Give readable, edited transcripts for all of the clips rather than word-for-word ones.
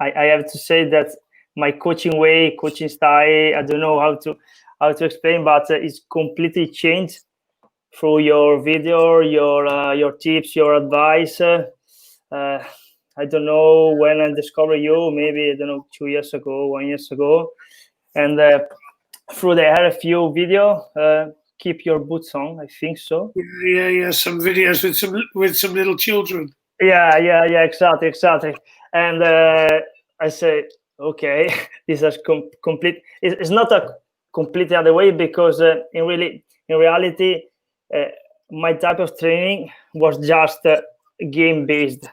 I have to say that my coaching style, I don't know how to explain, but it's completely changed through your video, your tips, your advice. I don't know when I discovered you, maybe, I don't know, 2 years ago, 1 year ago. And through the RFU video, keep your boots on, I think so. Yeah. Some videos with some little children. Yeah, exactly. And I say, okay, this is complete. It's not a completely other way, because in reality, my type of training was just game based.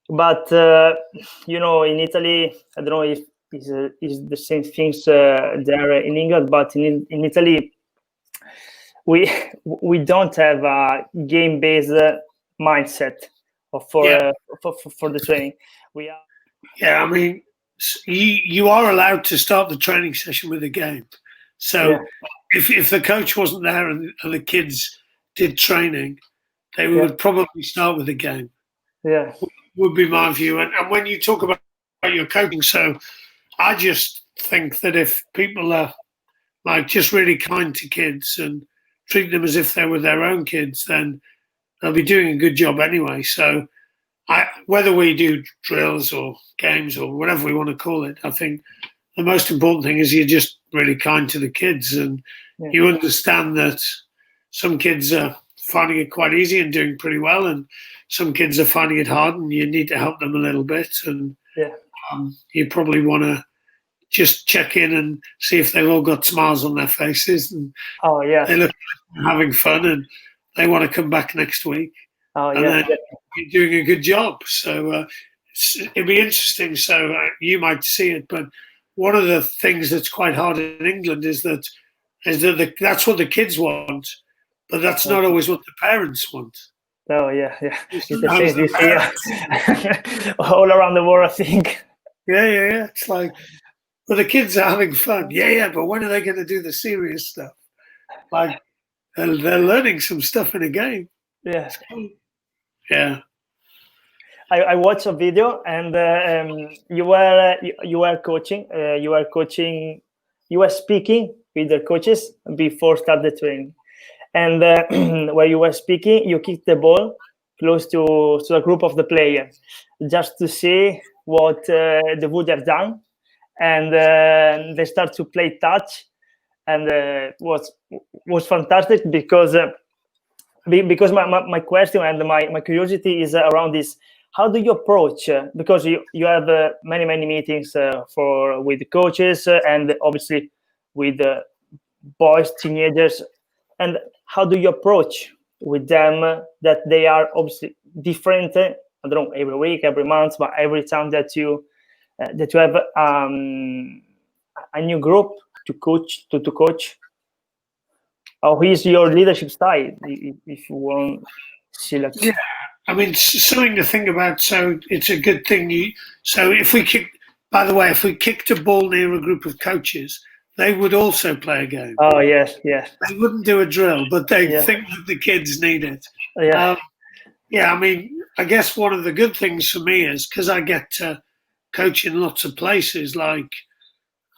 But in Italy, I don't know if is the same things there in England, but in Italy, we don't have a game based mindset for the training. We are. Yeah, I mean, you are allowed to start the training session with a game. So if the coach wasn't there and the kids did training, they would probably start with a game. Yeah, would be my view. And when you talk about your coaching, so I just think that if people are like just really kind to kids and treat them as if they were their own kids, then they'll be doing a good job anyway. So whether we do drills or games or whatever we want to call it, I think the most important thing is you're just really kind to the kids, and you understand that some kids are finding it quite easy and doing pretty well, and some kids are finding it hard, and you need to help them a little bit. And you probably want to just check in and see if they've all got smiles on their faces, and they look like they're having fun, and they want to come back next week. Then you're doing a good job. So it'd be interesting. So you might see it, but one of the things that's quite hard in England is that that's what the kids want, but that's not always what the parents want. Oh yeah. It's the same this year. All around the world, I think. Yeah. It's like, well, the kids are having fun. Yeah, but when are they going to do the serious stuff? Like they're learning some stuff in a game. Yeah. Yeah. I watched a video, and you were coaching. You were speaking with the coaches before start the training, and while you were speaking, you kicked the ball close to a group of the players, just to see what they would have done, and they start to play touch, and was fantastic because my question and my curiosity is around this. How do you approach? Because you have many meetings with the coaches and obviously with boys, teenagers, and how do you approach with them that they are obviously different? I don't know, every week, every month, but every time that you have a new group to coach. How is your leadership style, if you want? Yeah, I mean, something to think about. So it's a good thing. So if we kicked a ball near a group of coaches, they would also play a game. Oh yes. They wouldn't do a drill, but they think that the kids need it. I mean, I guess one of the good things for me is because I get to coach in lots of places. Like,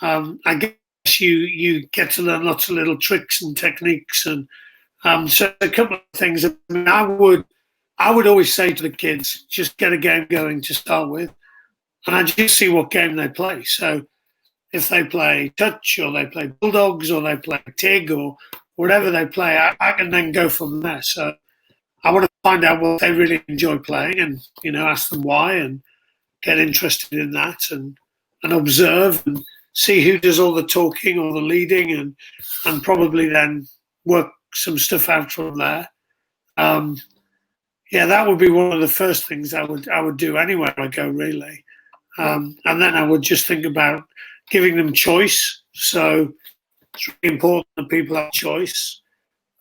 I guess you get to learn lots of little tricks and techniques, and so a couple of things. I mean, I would always say to the kids, just get a game going to start with, and I just see what game they play. So if they play touch, or they play bulldogs, or they play TIG, or whatever they play, I can then go from there. So I want to find out what they really enjoy playing, and ask them why, and get interested in that, and observe and see who does all the talking or the leading, and probably then work some stuff out from there. That would be one of the first things I would do anywhere I go, really. And then I would just think about giving them choice. So it's really important that people have choice.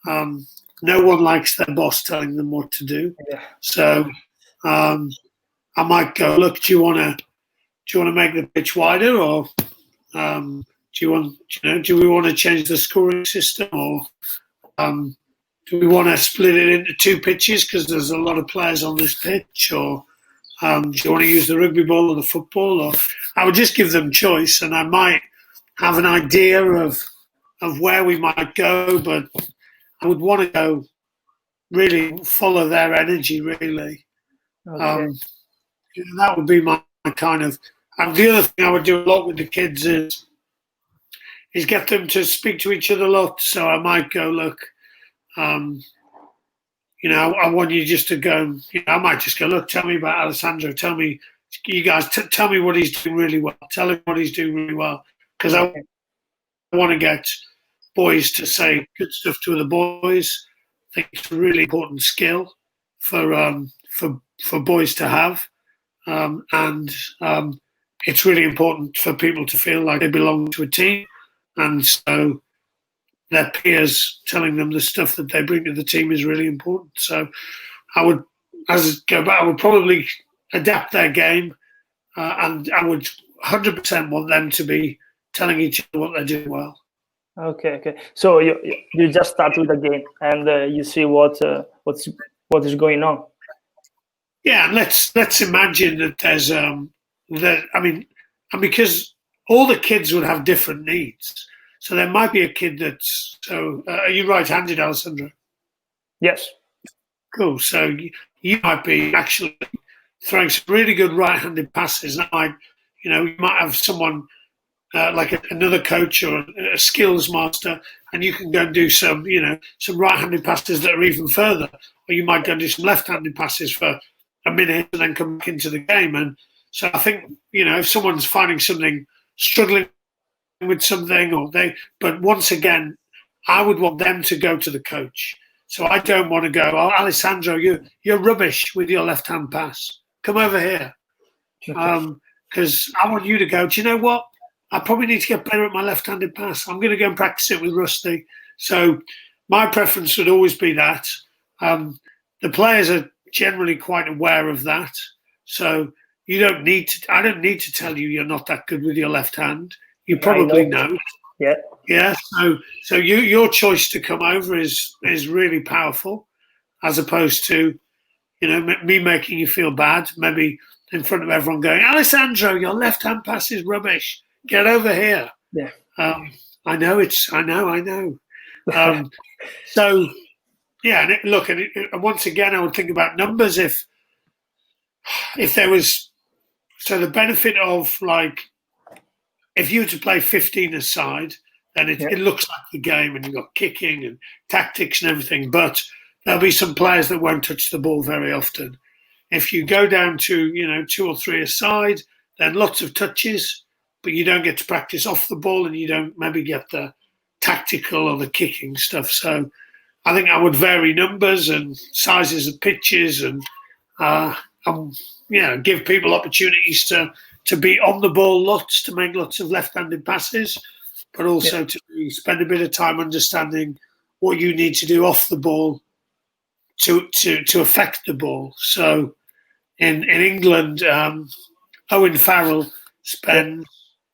No one likes their boss telling them what to do. Yeah. So I might go, look, do you want to make the pitch wider, or do we want to change the scoring system, or do we want to split it into two pitches because there's a lot of players on this pitch, or Do you want to use the rugby ball or the football? Or I would just give them choice, and I might have an idea of where we might go, but I would want to go really follow their energy, really. Okay. That would be my kind of. And the other thing I would do a lot with the kids is get them to speak to each other a lot. So I might go, look, I want you just to go. I might just go, look, tell me about Alessandro. Tell me, you guys, tell me what he's doing really well. Tell him what he's doing really well, because I want to get boys to say good stuff to other boys. I think it's a really important skill for boys to have, and it's really important for people to feel like they belong to a team, and so their peers telling them the stuff that they bring to the team is really important. So I would, as I go back, I would probably adapt their game, and I would 100% want them to be telling each other what they're doing well. Okay. So you just start with the game, and you see what is going on. Yeah, and let's imagine that there's and because all the kids would have different needs. So there might be a kid that's are you right-handed, Alessandro? Yes. Cool. So you might be actually throwing some really good right-handed passes. That you might have someone like another coach or a skills master, and you can go and do some right-handed passes that are even further, or you might go and do some left-handed passes for a minute and then come back into the game. And so I think if someone's finding something, struggling with something, but once again, I would want them to go to the coach. So I don't want to go, oh, Alessandro, you're rubbish with your left-hand pass. Come over here. Because I want you to go, do you know what? I probably need to get better at my left-handed pass. I'm going to go and practice it with Rusty. So my preference would always be that. The players are generally quite aware of that. So I don't need to tell you you're not that good with your left hand. You probably know. Yeah. Yeah. So your choice to come over is really powerful, as opposed to, me making you feel bad, maybe in front of everyone going, Alessandro, your left-hand pass is rubbish. Get over here. Yeah. I know. So, yeah, and once again, I would think about numbers. If there was, so the benefit of, like, if you were to play 15 aside, then it looks like the game, and you've got kicking and tactics and everything, but there'll be some players that won't touch the ball very often. If you go down to, 2 or 3 aside, then lots of touches, but you don't get to practice off the ball, and you don't maybe get the tactical or the kicking stuff. So I think I would vary numbers and sizes of pitches, and give people opportunities to be on the ball lots, to make lots of left-handed passes, but also to spend a bit of time understanding what you need to do off the ball to affect the ball. So in England, Owen Farrell spends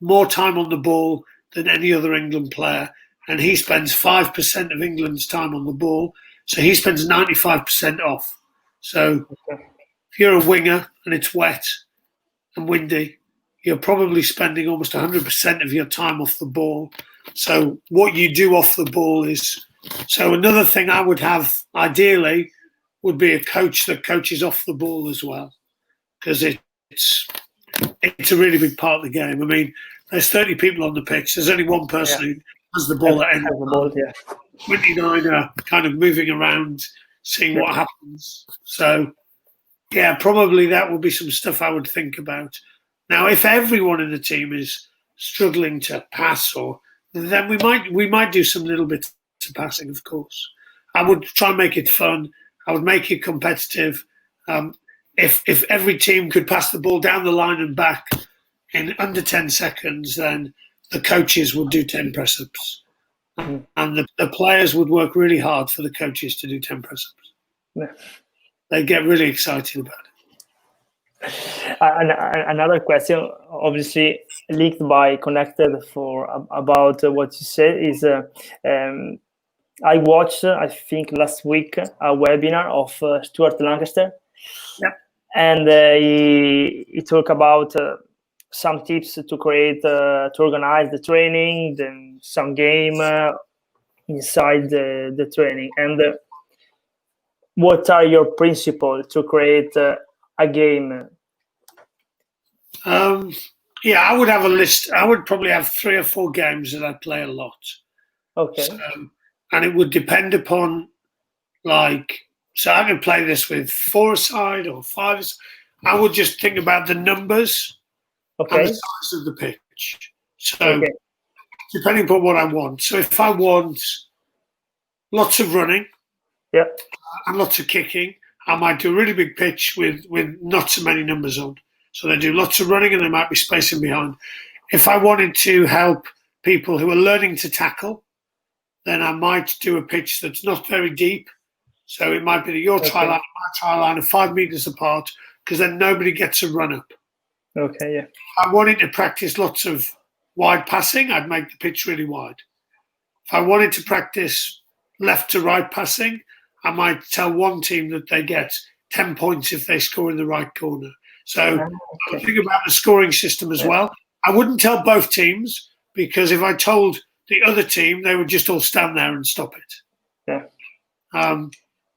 more time on the ball than any other England player, and he spends 5% of England's time on the ball, so he spends 95% off. So if you're a winger and it's wet and windy, you're probably spending almost 100% of your time off the ball. So what you do off the ball is, so another thing I would have ideally would be a coach that coaches off the ball as well, because it's a really big part of the game. I mean, there's 30 people on the pitch. There's only one person who has the ball at any time. 29 are kind of moving around, seeing what happens. So, yeah, probably that would be some stuff I would think about. Now, if everyone in the team is struggling to pass, then we might do some little bits of passing, of course. I would try and make it fun. I would make it competitive. If every team could pass the ball down the line and back in under 10 seconds, then the coaches would do 10 press-ups. And the players would work really hard for the coaches to do 10 press-ups. Yeah. They get really excited about it. Another question, obviously connected about what you said, is I watched, I think last week, a webinar of Stuart Lancaster. Yep. and he talked about some tips to create, to organize the training, then some game inside the training. And what are your principles to create a game? Yeah, I would have a list. I would probably have 3 or 4 games that I play a lot. Okay. So, and it would depend upon, like, so I could play this with 4-a-side or 5. I would just think about the numbers and the size of the pitch. So depending upon what I want. So if I want lots of running, and lots of kicking, I might do a really big pitch with not so many numbers on. So they do lots of running and there might be spacing behind. If I wanted to help people who are learning to tackle, then I might do a pitch that's not very deep. So it might be that your try line and my try line are 5 meters apart, because then nobody gets a run up. Okay, yeah. If I wanted to practice lots of wide passing, I'd make the pitch really wide. If I wanted to practice left to right passing, I might tell one team that they get 10 points if they score in the right corner. So I would think about the scoring system as well. I wouldn't tell both teams, because if I told the other team, they would just all stand there and stop it. Yeah.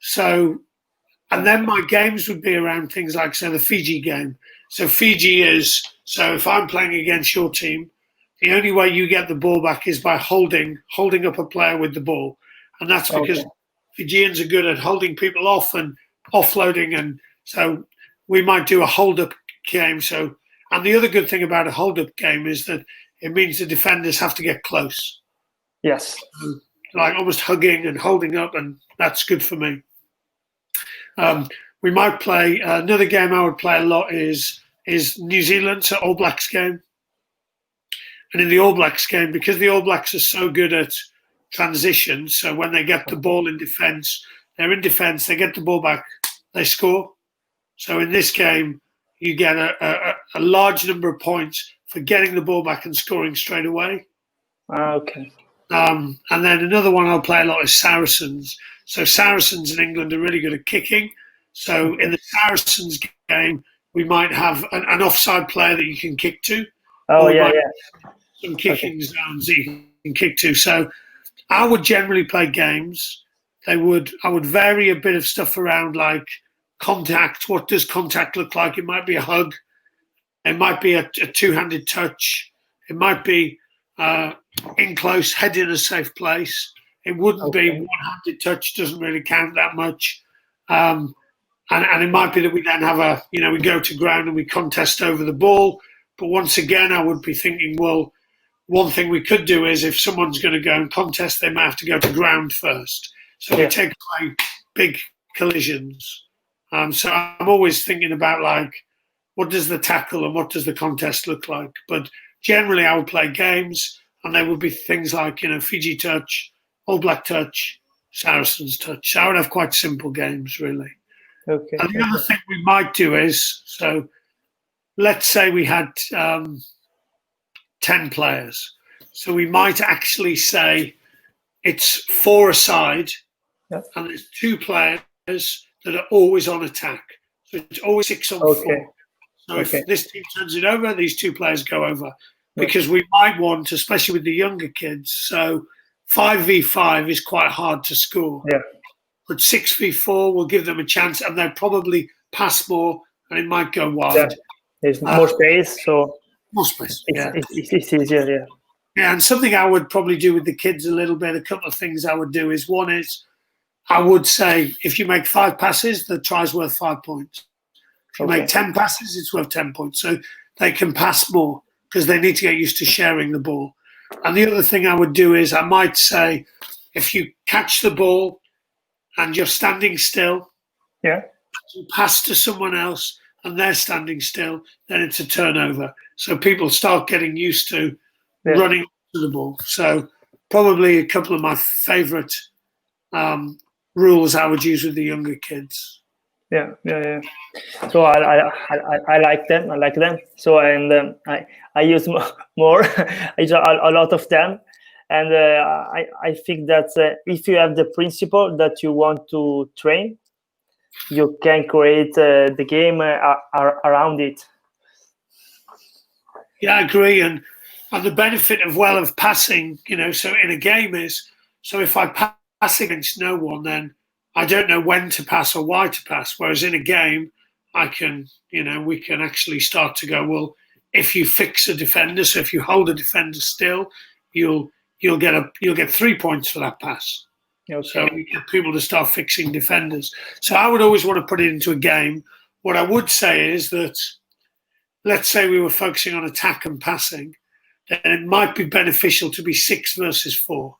So, and then my games would be around things like, say, the Fiji game. So Fiji is, so if I'm playing against your team, the only way you get the ball back is by holding up a player with the ball. And that's because Fijians are good at holding people off and offloading. And so we might do a hold-up game. So, and the other good thing about a hold-up game is that it means the defenders have to get close. Yes. Like almost hugging and holding up, and that's good for me. We might play, another game I would play a lot is New Zealand's All Blacks game. And in the All Blacks game, because the All Blacks are so good at transition, so when they get the ball in defence, they're in defence, they get the ball back, they score. So in this game, you get a large number of points for getting the ball back and scoring straight away. Okay. And then another one I'll play a lot is Saracens. So Saracens in England are really good at kicking. So in the Saracens game, we might have an offside player that you can kick to. Oh, yeah. Some kicking zones that you can kick to. So I would generally play games. I would vary a bit of stuff around, like contact. What does contact look like? It might be a hug. It might be a two-handed touch. It might be in close, head in a safe place. It wouldn't be one-handed touch, doesn't really count that much. And it might be that we then have we go to ground and we contest over the ball. But once again, I would be thinking, well, one thing we could do is if someone's going to go and contest, they might have to go to ground first. So we take away big collisions. So I'm always thinking about, like, what does the tackle and what does the contest look like? But generally, I would play games, and they would be things like, Fiji touch, All Black touch, Saracens touch. So I would have quite simple games, really. Okay. And the other thing we might do is, so let's say we had 10 players. So we might actually say it's 4 aside, and there's 2 players that are always on attack. So it's always 6 on 4. So if this team turns it over, these 2 players go over. Because we might want, especially with the younger kids, so 5v5 is quite hard to score. Yeah. But 6v4 will give them a chance, and they'll probably pass more, and it might go wide. Yeah. There's more space, so more space. It's easier. Yeah. Yeah, and something I would probably do with the kids a little bit. A couple of things I would do is, one is I would say if you make 5 passes, the try's worth 5 points. If you make 10 passes, it's worth 10 points. So they can pass more because they need to get used to sharing the ball. And the other thing I would do is I might say, if you catch the ball and you're standing still, you pass to someone else and they're standing still, then it's a turnover. So people start getting used to running to the ball. So probably a couple of my favourite rules I would use with the younger kids. Yeah. So I like them. So and I use more. I use a lot of them, and I think that if you have the principle that you want to train, you can create the game around it. Yeah, I agree. And the benefit of passing, so in a game is, so if I pass against no one, then I don't know when to pass or why to pass. Whereas in a game, I can, we can actually start to go, well, if you fix a defender, so if you hold a defender still, you'll get 3 points for that pass. Okay. So we get people to start fixing defenders. So I would always want to put it into a game. What I would say is that, let's say we were focusing on attack and passing, then it might be beneficial to be 6 versus 4.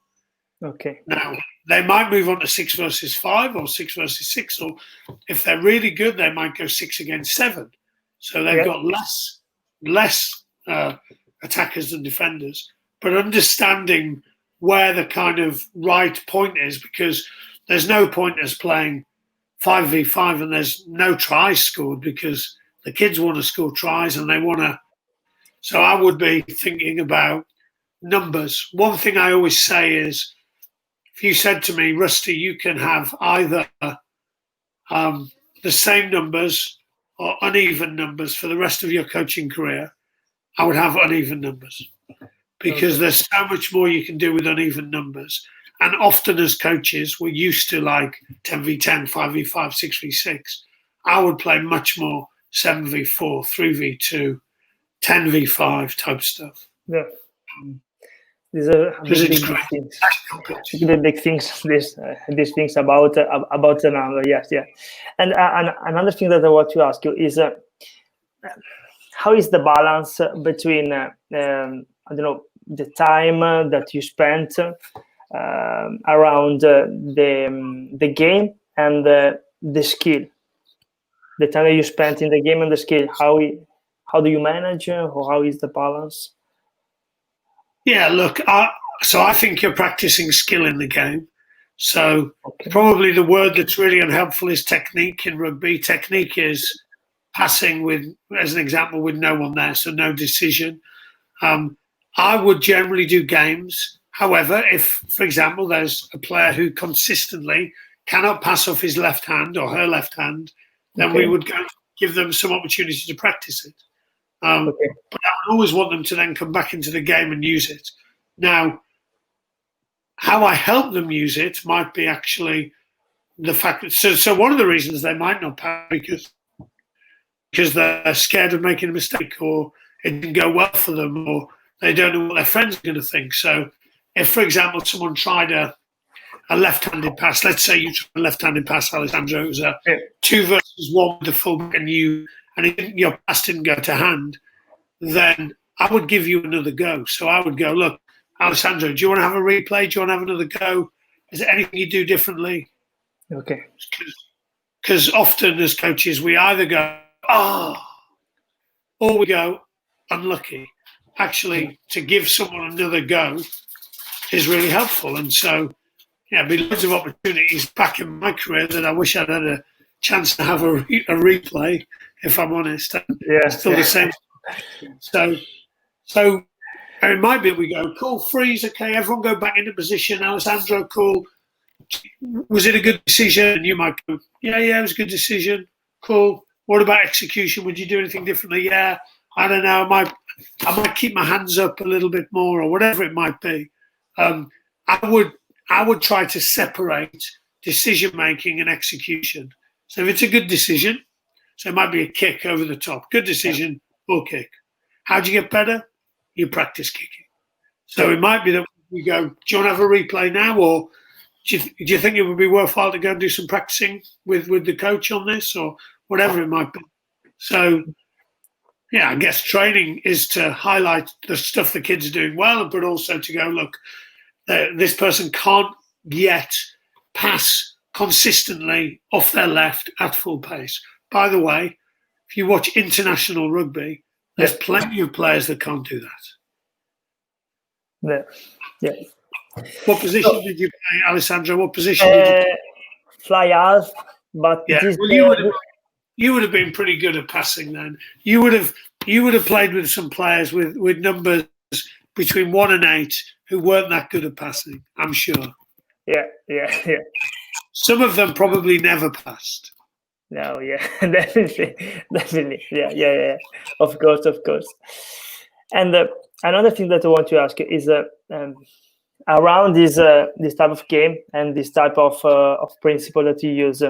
Okay. Now, they might move on to 6 versus 5 or 6 versus 6, or if they're really good, they might go 6 against 7. So they've got less attackers than defenders. But understanding where the kind of right point is, because there's no point as playing 5v5 and there's no tries scored, because the kids want to score tries and they want to. So I would be thinking about numbers. One thing I always say is, if you said to me, Rusty, you can have either the same numbers or uneven numbers for the rest of your coaching career, I would have uneven numbers, because there's so much more you can do with uneven numbers. And often as coaches, we're used to like 10v10, 5v5, 6v6. I would play much more 7v4, 3v2, 10v5 type stuff. Yeah. These are big things. The big things. These things about the number. Yes, yeah. And another thing that I want to ask you is, how is the balance between I don't know, the time that you spent around the game and the skill, the time that you spent in the game and the skill? How do you manage, or how is the balance? Yeah, look, so I think you're practicing skill in the game. So probably the word that's really unhelpful is technique in rugby. Technique is passing with, as an example, with no one there, so no decision. I would generally do games. However, if, for example, there's a player who consistently cannot pass off his left hand or her left hand, then we would go give them some opportunity to practice it. But I would always want them to then come back into the game and use it. Now, how I help them use it might be actually the fact that, so one of the reasons they might not pass because they're scared of making a mistake, or it didn't go well for them, or they don't know what their friends are going to think. So if, for example, someone tried a left-handed pass, let's say you tried a left-handed pass, Alessandro, it was a 2 versus 1 with the fullback and your pass didn't go to hand, then I would give you another go. So I would go, look, Alessandro, do you want to have a replay? Do you want to have another go? Is there anything you do differently? Okay. Because often as coaches, we either go, or we go, unlucky. Actually, to give someone another go is really helpful. And so, there'd be loads of opportunities back in my career that I wish I'd had a chance to have a replay, if I'm honest. Still the same. So it might be we go, cool, freeze, okay, everyone go back into position. Alessandro, cool. Was it a good decision? And you might go, yeah, it was a good decision. Cool. What about execution? Would you do anything differently? Yeah, I don't know. I might keep my hands up a little bit more, or whatever it might be. I would try to separate decision making and execution. So if it's a good decision, so it might be a kick over the top. Good decision, or kick. How do you get better? You practice kicking. So it might be that we go, do you want to have a replay now, or do you think it would be worthwhile to go and do some practicing with the coach on this, or whatever it might be? So, I guess training is to highlight the stuff the kids are doing well, but also to go, look, this person can't yet pass consistently off their left at full pace. By the way, if you watch international rugby, there's plenty of players that can't do that. Yeah. What position did you play, Alessandro? What position did you play? Fly half, but you would have been pretty good at passing then. You would have played with some players with numbers between 1 and 8 who weren't that good at passing, I'm sure. Yeah. Some of them probably never passed. No, yeah, definitely, definitely, yeah. Of course, of course. And another thing that I want to ask is around this type of game and this type of principle that you use,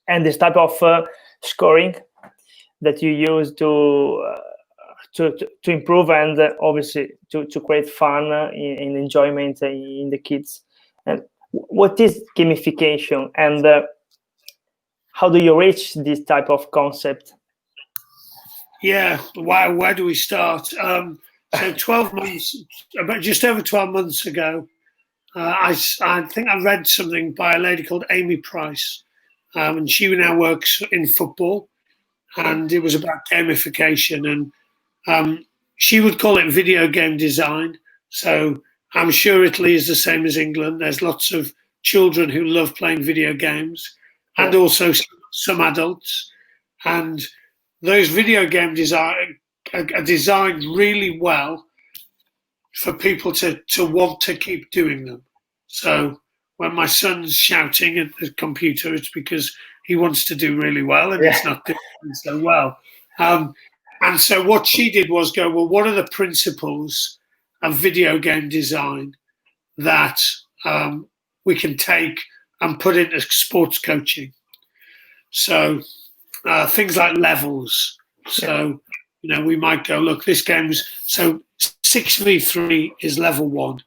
and this type of scoring that you use to improve and obviously to create fun and enjoyment in the kids. And what is gamification, and how do you reach this type of concept? Yeah, where do we start? So 12 months, about just over 12 months ago, I think I read something by a lady called Amy Price, and she now works in football, and it was about gamification, and she would call it video game design. So I'm sure Italy is the same as England. There's lots of children who love playing video games, and also some adults, and those video game design are designed really well for people to want to keep doing them. So when my son's shouting at the computer, it's because he wants to do really well and he's not doing so well. And so what she did was go, well, what are the principles of video game design that we can take and put into sports coaching? So things like levels. So, we might go, look, this game's, so 6v3 is level 1.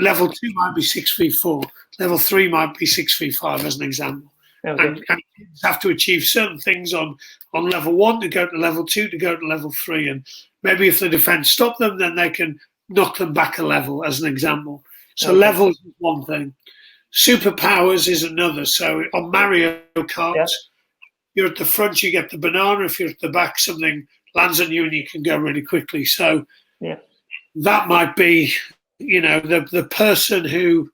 Level 2 might be 6v4. Level 3 might be 6v5 as an example. And kids have to achieve certain things on level 1 to go to level 2 to go to level 3. And maybe if the defense stop them, then they can knock them back a level as an example. So levels is one thing. Superpowers is another. So on Mario Kart, you're at the front, you get the banana. If you're at the back, something lands on you and you can go really quickly. So that might be, the person who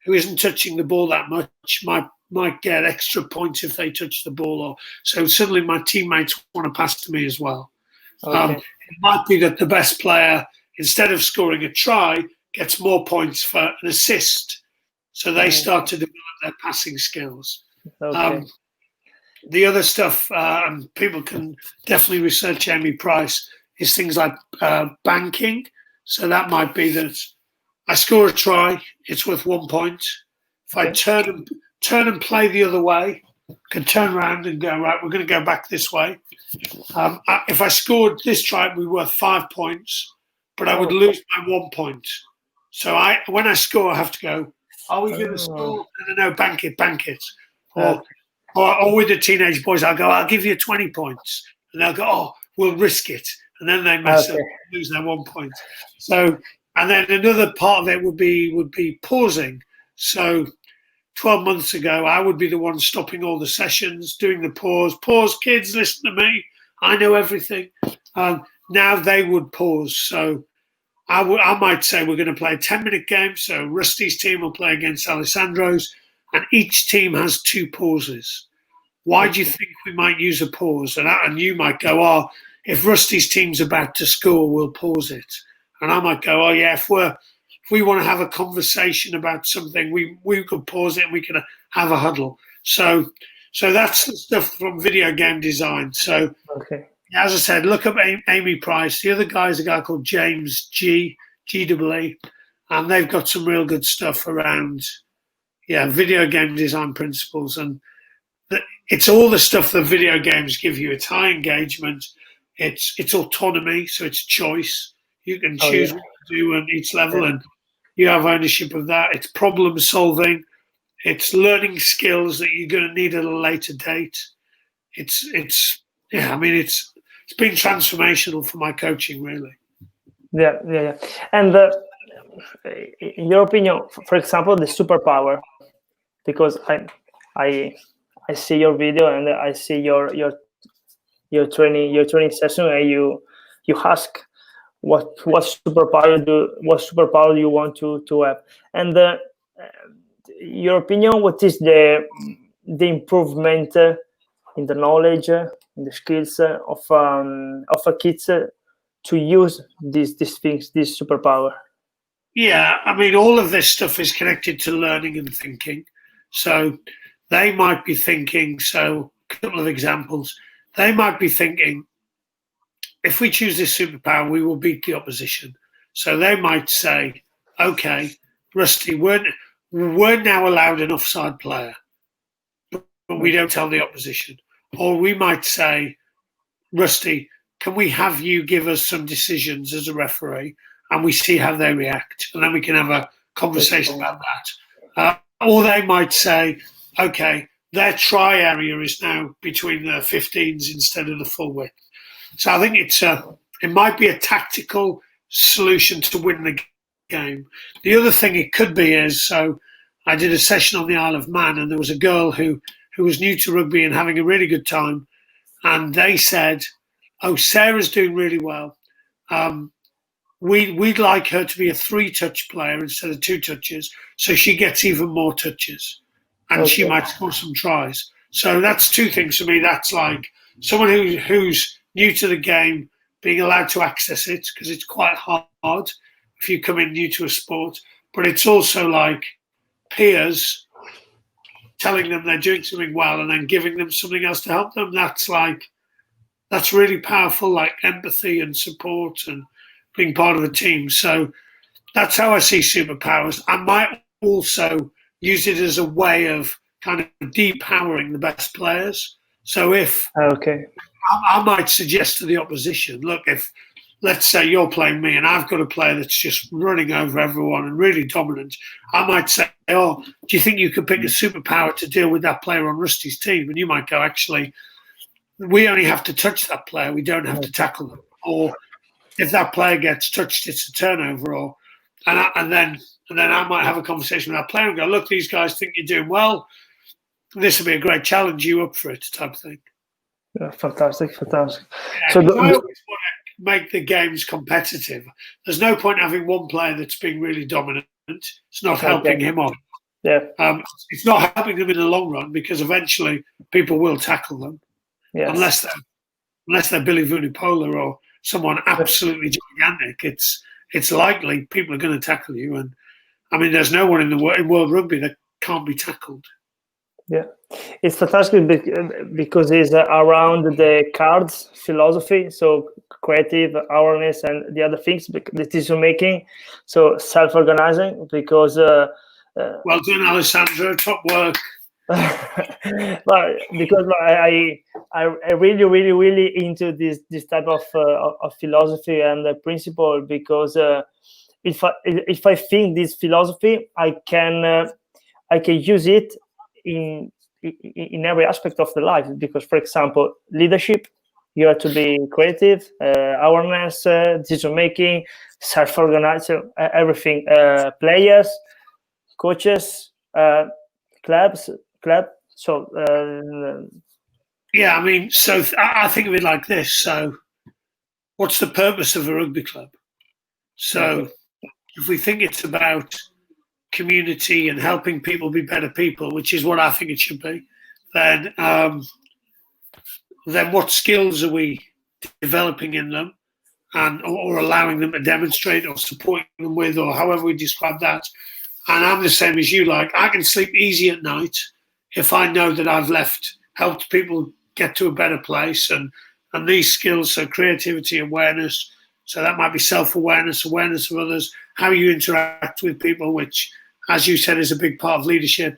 isn't touching the ball that much might get extra points if they touch the ball. Or so suddenly my teammates want to pass to me as well. It might be that the best player, instead of scoring a try, gets more points for an assist. So they start to develop their passing skills. The other stuff, and people can definitely research Amy Price, is things like banking. So that might be that I score a try, it's worth 1 point. If I turn and play the other way, I can turn around and go, right, we're going to go back this way. If I scored this try, it would be worth 5 points, but I would lose my 1 point. So when I score, I have to go, are we going to score? No, bank it. Or with the teenage boys, I'll go, I'll give you 20 points. And they'll go, oh, we'll risk it. And then they mess up, lose their 1 point. So, and then another part of it would be pausing. So 12 months ago, I would be the one stopping all the sessions, doing the pause, kids, listen to me. I know everything. Now they would pause. So I might say we're going to play a 10-minute game. So Rusty's team will play against Alessandro's, and each team has 2 pauses. Why do you think we might use a pause? And you might go, oh, if Rusty's team's about to score, we'll pause it. And I might go, oh yeah, if we want to have a conversation about something, we could pause it and we can have a huddle. So that's the stuff from video game design. So as I said, look up Amy Price. The other guy is a guy called James G-E-E, and they've got some real good stuff around video game design principles. And it's all the stuff that video games give you. It's high engagement. It's autonomy, so it's choice. You can choose what to do on each level, and you have ownership of that. It's problem solving. It's learning skills that you're going to need at a later date. It's been transformational for my coaching, really. Yeah. And in your opinion, for example, the superpower, because I see your video and I see your training session, and you ask what superpower you want to have, and your opinion, what is the improvement in the knowledge, in the skills of a kids to use these things, this superpower? Yeah, I mean, all of this stuff is connected to learning and thinking. So they might be thinking, so a couple of examples, they might be thinking, if we choose this superpower, we will beat the opposition. So they might say, okay, Rusty, we're now allowed an offside player, but we don't tell the opposition. Or we might say, Rusty, can we have you give us some decisions as a referee and we see how they react? And then we can have a conversation about that. Or they might say, okay, their try area is now between the 15s instead of the full width. So I think it might be a tactical solution to win the game. The other thing it could be is, so I did a session on the Isle of Man, and there was a girl who was new to rugby and having a really good time, and they said, "Oh, Sarah's doing really well. We'd like her to be a 3-touch player instead of 2 touches, so she gets even more touches, and she might score some tries." So that's 2 things for me. That's like someone who's new to the game being allowed to access it, because it's quite hard if you come in new to a sport. But it's also like peers telling them they're doing something well and then giving them something else to help them. That's really powerful, like empathy and support and being part of a team. So that's how I see superpowers. I might also use it as a way of kind of depowering the best players. So if I might suggest to the opposition, look, if let's say you're playing me and I've got a player that's just running over everyone and really dominant, I might say, oh, do you think you could pick a superpower to deal with that player on Rusty's team? And you might go, actually, we only have to touch that player. We don't have to tackle them. Or if that player gets touched, it's a turnover. And then I might have a conversation with that player and go, look, these guys think you're doing well. This will be a great challenge. You up for it, type of thing. Yeah, fantastic. Yeah, so I always want to make the games competitive. There's no point having one player that's being really dominant. It's not helping him on. Yeah. It's not helping them in the long run, because eventually people will tackle them. Yes. Unless they're Billy Vunipola or someone absolutely gigantic, it's likely people are going to tackle you. And I mean, there's no one in world rugby that can't be tackled. Yeah, it's fantastic because it's around the cards philosophy, so creative awareness and the other things, decision making, so self-organizing. Because well done, Alessandro, top work. But because I really into this type of philosophy and principle, because if I think this philosophy, I can use it in every aspect of the life. Because, for example, leadership, you have to be creative, awareness, decision making, self-organized, everything. Players, coaches, club. So yeah, I mean, so I think of it like this. So, what's the purpose of a rugby club? So, if we think it's about community and helping people be better people, which is what I think it should be, then what skills are we developing in them, and or allowing them to demonstrate, or supporting them with, or however we describe that? And I'm the same as you. Like, I can sleep easy at night if I know that I've helped people get to a better place, and these skills, so creativity, awareness. So that might be self-awareness, awareness of others, how you interact with people, which, as you said, is a big part of leadership.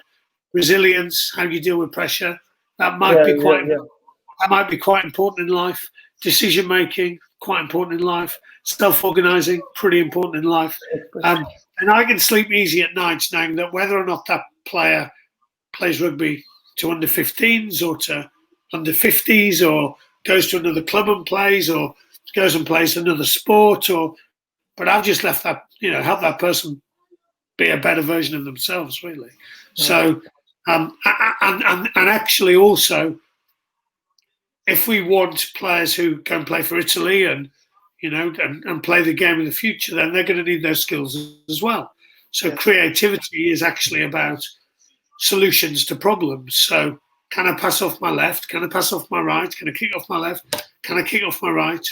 Resilience, how you deal with pressure. That might be that might be quite important in life. Decision making, quite important in life. Self-organizing, pretty important in life. And I can sleep easy at night knowing that whether or not that player plays rugby to under 15s or to under 50s, or goes to another club and plays, or goes and plays another sport, but I've just left that, help that person be a better version of themselves, really. So, and actually also, if we want players who go and play for Italy and play the game in the future, then they're going to need those skills as well. So creativity is actually about solutions to problems. So, can I pass off my left? Can I pass off my right? Can I kick off my left? Can I kick off my right?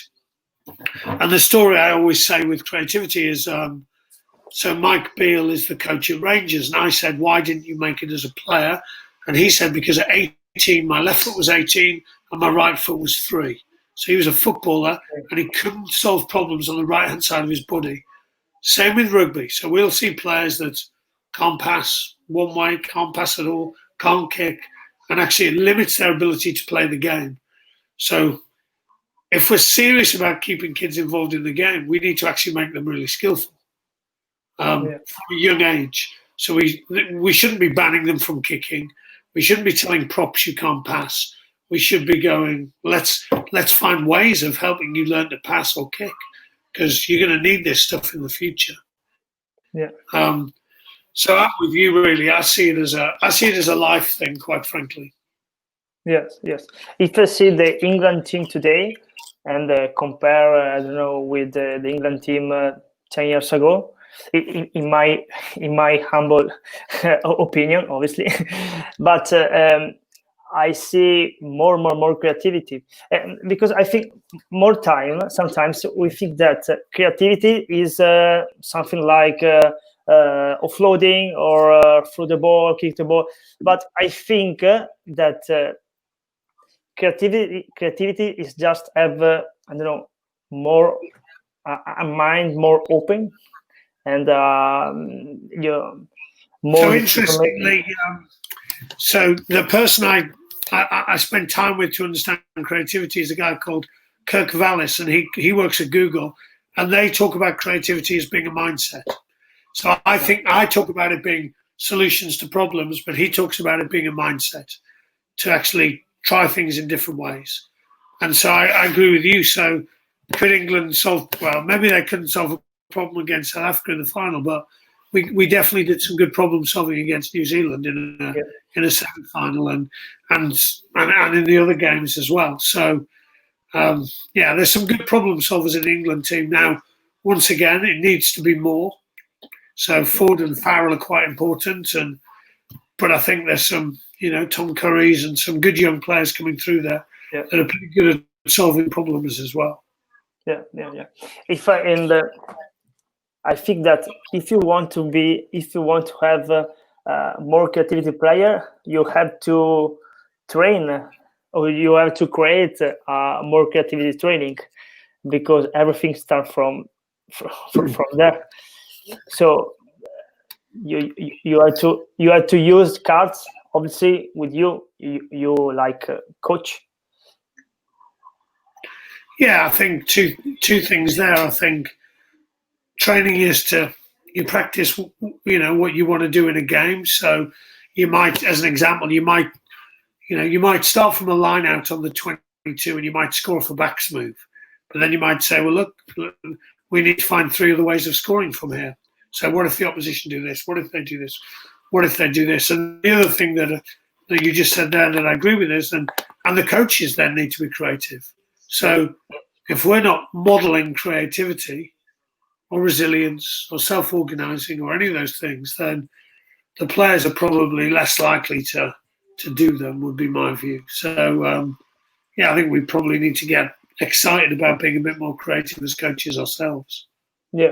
And the story I always say with creativity is, so Mike Beale is the coach at Rangers, and I said, why didn't you make it as a player? And he said, because at 18, my left foot was 18 and my right foot was 3. So he was a footballer and he couldn't solve problems on the right-hand side of his body. Same with rugby. So we'll see players that can't pass one way, can't pass at all, can't kick, and actually it limits their ability to play the game. So if we're serious about keeping kids involved in the game, we need to actually make them really skillful from a young age. So we shouldn't be banning them from kicking. We shouldn't be telling props you can't pass. We should be going, let's find ways of helping you learn to pass or kick, because you're going to need this stuff in the future. Yeah. So I'm with you, really. I see it as a life thing, quite frankly. Yes. If I see the England team today and compare, I don't know, with the England team 10 years ago, in my humble opinion, obviously, but I see more creativity, because I think more time. Sometimes we think that creativity is something like offloading or through the ball, kick the ball. But I think that creativity is just have I don't know, more a mind more open. And more. So interestingly, so the person I spent time with to understand creativity is a guy called Kirk Vallis, and he works at Google, and they talk about creativity as being a mindset. So I think I talk about it being solutions to problems, but he talks about it being a mindset to actually try things in different ways. And so I agree with you. So could England solve? Well, maybe they couldn't solve a problem against South Africa in the final, but we definitely did some good problem solving against New Zealand in a semi-final and in the other games as well. So there's some good problem solvers in the England team. Now, once again, it needs to be more. So Ford and Farrell are quite important, but I think there's some, Tom Curry's and some good young players coming through there that are pretty good at solving problems as well. Yeah. I think that if you want to have a more creativity player, you have to train, or you have to create more creativity training, because everything starts from there. So you have to use cards. Obviously, with you like coach. Yeah, I think two things there. I think training is you practice, what you want to do in a game. So you might, as an example, you might start from a line out on the 22 and you might score off a backs move. But then you might say, well, look, we need to find 3 other ways of scoring from here. So what if the opposition do this? What if they do this? What if they do this? And the other thing that you just said there that I agree with is, and the coaches then need to be creative. So if we're not modeling creativity or resilience or self-organizing or any of those things, then the players are probably less likely to do them, would be my view. So, I think we probably need to get excited about being a bit more creative as coaches ourselves. Yeah.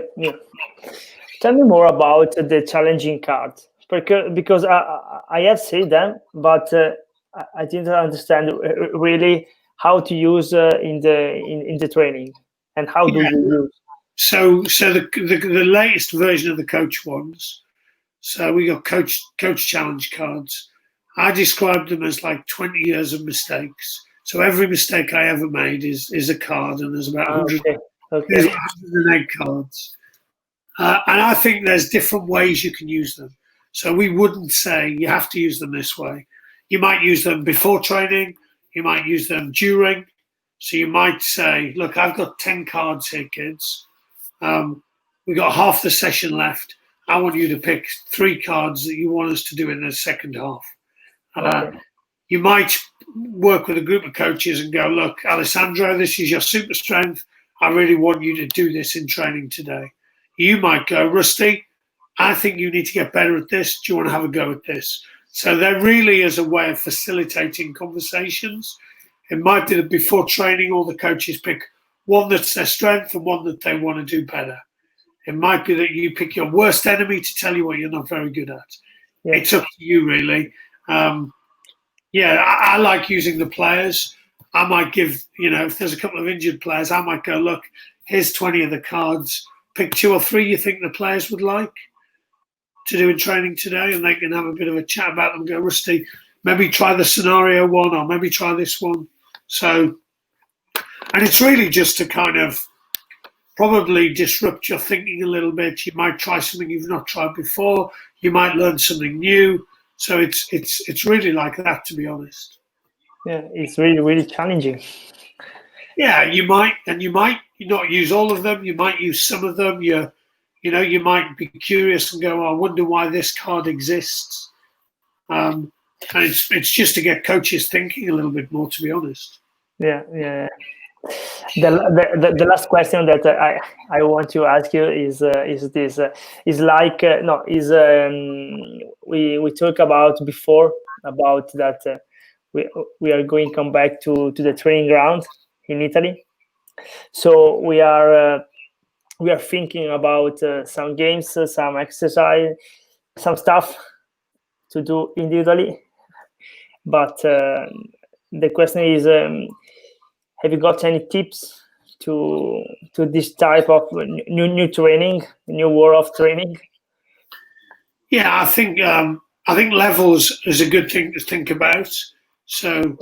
Tell me more about the challenging cards, because I have seen them, but I didn't understand really how to use in the training, and how do you use. So the latest version of the coach ones. So we got coach challenge cards. I described them as like 20 years of mistakes. So every mistake I ever made is a card, and there's about 108 cards. And I think there's different ways you can use them. So we wouldn't say you have to use them this way. You might use them before training. You might use them during. So you might say, look, I've got 10 cards here, kids. We've got half the session left. I want you to pick 3 cards that you want us to do in the second half. You might work with a group of coaches and go, look, Alessandro, this is your super strength. I really want you to do this in training today. You might go, Rusty, I think you need to get better at this. Do you want to have a go at this? So there really is a way of facilitating conversations. It might be that before training, all the coaches pick one that's their strength and one that they want to do better. It might be that you pick your worst enemy to tell you what you're not very good at. Yeah. It's up to you, really. Yeah, I like using the players. I might give, if there's a couple of injured players, I might go, look, here's 20 of the cards. Pick 2 or 3 you think the players would like to do in training today, and they can have a bit of a chat about them. Go, Rusty, maybe try the scenario one, or maybe try this one. So, and it's really just to kind of probably disrupt your thinking a little bit. You might try something you've not tried before. You might learn something new. So it's really like that, to be honest. Yeah, it's really, really challenging. Yeah, you might not use all of them. You might use some of them. You might be curious and go, oh, I wonder why this card exists. And it's just to get coaches thinking a little bit more, to be honest. Yeah. The last question that I want to ask you is this is like we talked about before about that we are going to come back to the training ground in Italy, so we are thinking about some games, some exercise, some stuff to do individually, but the question is, have you got any tips to this type of new training, new world of training? Yeah, I think levels is a good thing to think about. So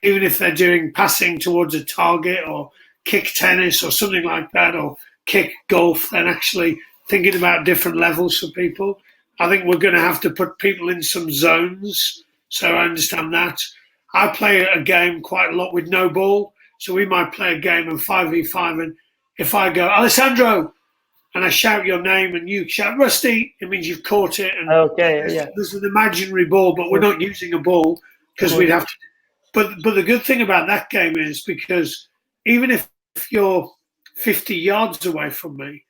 even if they're doing passing towards a target or kick tennis or something like that, or kick golf, then actually thinking about different levels for people. I think we're going to have to put people in some zones. So I understand that. I play a game quite a lot with no ball. So we might play a game of 5v5, and if I go, Alessandro, and I shout your name and you shout Rusty, it means you've caught it. And okay, yeah. There's an imaginary ball, but we're not using a ball because we'd have to. But the good thing about that game is because even if you're 50 yards away from me,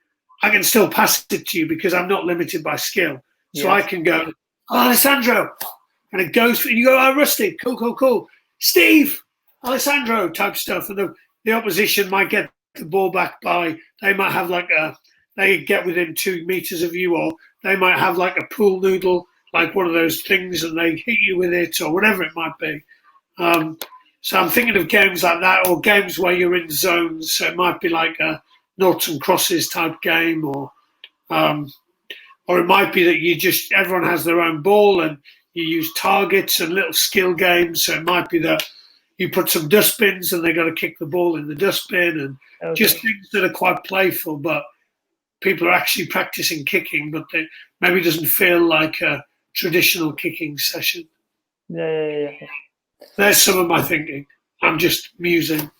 I can still pass it to you because I'm not limited by skill. So I can go, Alessandro, and it goes, and you go, oh, Rusty, cool. Steve, Alessandro type stuff. And the opposition might get the ball back they might have they get within 2 meters of you, or they might have like a pool noodle, like one of those things, and they hit you with it, or whatever it might be. So I'm thinking of games like that, or games where you're in zones. So it might be like a noughts and crosses type game, or it might be that everyone has their own ball and you use targets and little skill games. So it might be that you put some dustbins and they got to kick the ball in the dustbin, and just things that are quite playful, but people are actually practicing kicking, but they maybe doesn't feel like a traditional kicking session. Yeah. There's some of my thinking. I'm just musing.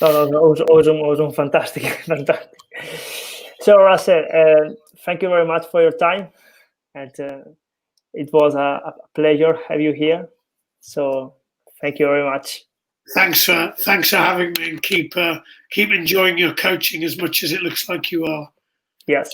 No, awesome, fantastic. So Russell, thank you very much for your time, and it was a pleasure have you here. So thank you very much. Thanks for having me, and keep enjoying your coaching as much as it looks like you are. Yes.